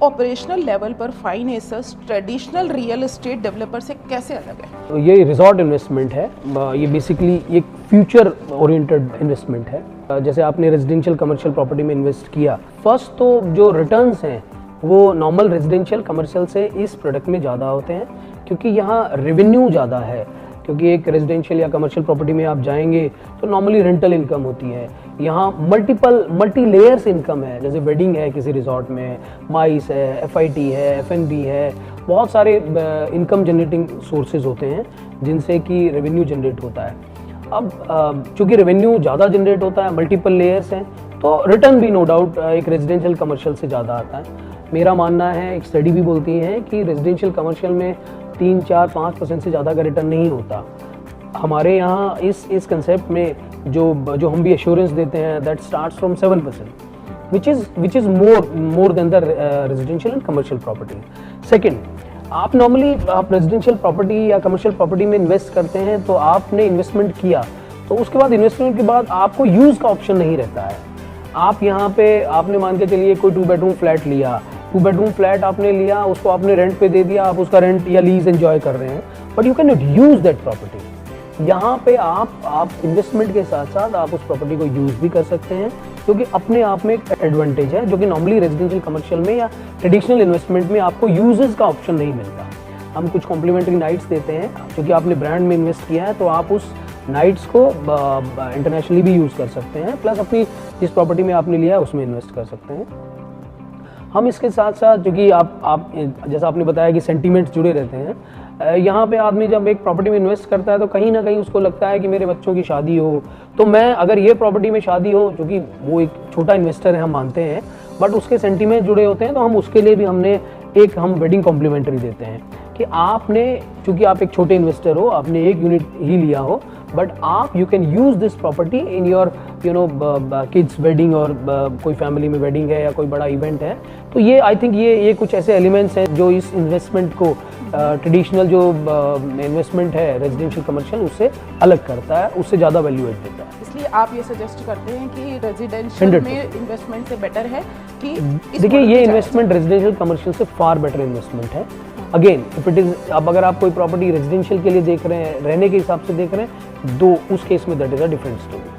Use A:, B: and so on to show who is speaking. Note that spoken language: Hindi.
A: ऑपरेशनल लेवल पर fine assets traditional real estate developer से कैसे अलग है?
B: तो ये रिजॉर्ट इन्वेस्टमेंट है, ये बेसिकली एक फ्यूचर ओरिएंटेड इन्वेस्टमेंट है। जैसे आपने रेजिडेंशियल कमर्शियल प्रॉपर्टी में इन्वेस्ट किया, फर्स्ट तो जो रिटर्न्स हैं वो नॉर्मल रेजिडेंशियल कमर्शियल से इस प्रोडक्ट में ज़्यादा होते हैं, क्योंकि यहाँ रेवेन्यू ज़्यादा है। क्योंकि एक रेजिडेंशियल या कमर्शियल प्रॉपर्टी में आप जाएंगे तो नॉर्मली रेंटल इनकम होती है, यहाँ मल्टी लेयर्स इनकम है। जैसे वेडिंग है किसी रिजॉर्ट में, माइस है, FIT है, F&B है, बहुत सारे इनकम जनरेटिंग सोर्सेज होते हैं जिनसे कि रेवेन्यू जनरेट होता है। अब चूँकि रेवेन्यू ज़्यादा जनरेट होता है, मल्टीपल लेयर्स हैं, तो रिटर्न भी नो डाउट एक रेजिडेंशियल कमर्शियल से ज़्यादा आता है। मेरा मानना है, एक स्टडी भी बोलती है कि रेजिडेंशियल कमर्शियल में 3-4-5% से ज़्यादा का रिटर्न नहीं होता। हमारे यहाँ इस कंसेप्ट में जो हम भी एश्योरेंस देते हैं, that starts from 7%, which is more than the residential and commercial property. Second, आप नॉर्मली आप रेजिडेंशियल प्रॉपर्टी या कमर्शियल प्रॉपर्टी में इन्वेस्ट करते हैं तो आपने इन्वेस्टमेंट किया, तो उसके बाद इन्वेस्टमेंट के बाद आपको यूज़ का ऑप्शन नहीं रहता है। आप यहाँ पे आपने मान के चलिए कोई 2 बेडरूम फ्लैट लिया, 2 बेडरूम फ्लैट आपने लिया, उसको आपने रेंट पे दे दिया, आप उसका रेंट या लीज एंजॉय कर रहे हैं, but you can not use that property. यहाँ पे आप इन्वेस्टमेंट के साथ साथ आप उस प्रॉपर्टी को यूज भी कर सकते हैं, क्योंकि अपने आप में एक एडवांटेज है जो कि नॉर्मली रेजिडेंशियल कमर्शियल में या ट्रेडिशनल इन्वेस्टमेंट में आपको यूजेस का ऑप्शन नहीं मिलता। हम कुछ कॉम्प्लीमेंट्री नाइट्स देते हैं, क्योंकि आपने ब्रांड में इन्वेस्ट किया है तो आप उस नाइट्स को इंटरनेशनली भी यूज़ कर सकते हैं, प्लस अपनी जिस प्रॉपर्टी में आपने लिया है उसमें इन्वेस्ट कर सकते हैं। हम इसके साथ साथ, क्योंकि आप जैसा आपने बताया कि सेंटीमेंट्स जुड़े रहते हैं, यहाँ पे आदमी जब एक प्रॉपर्टी में इन्वेस्ट करता है तो कहीं ना कहीं उसको लगता है कि मेरे बच्चों की शादी हो, तो मैं अगर ये प्रॉपर्टी में शादी हो, क्योंकि वो एक छोटा इन्वेस्टर है हम मानते हैं, बट उसके सेंटीमेंट जुड़े होते हैं, तो हम उसके लिए भी हम वेडिंग कॉम्प्लीमेंटरी देते हैं कि आपने, चूँकि आप एक छोटे इन्वेस्टर हो, आपने एक यूनिट ही लिया हो, बट आप you can use this property in your kids wedding, और कोई फैमिली में वेडिंग है या कोई बड़ा इवेंट है। तो ये आई थिंक ये कुछ ऐसे एलिमेंट्स हैं जो इस इन्वेस्टमेंट को ट्रेडिशनल जो इन्वेस्टमेंट है रेजिडेंशियल कमर्शियल उससे अलग करता है, उससे ज़्यादा वैल्यू एड देता है।
A: इसलिए आप ये सजेस्ट करते हैं कि रेजिडेंशियल में इन्वेस्टमेंट से बेटर है कि
B: देखिए, ये इन्वेस्टमेंट रेजिडेंशियल कमर्शियल से फार बेटर इन्वेस्टमेंट है। अगेन इफ इट इज, अब अगर आप कोई प्रॉपर्टी रेजिडेंशियल के लिए देख रहे हैं, रहने के हिसाब से देख रहे हैं, उस केस में that is a different story.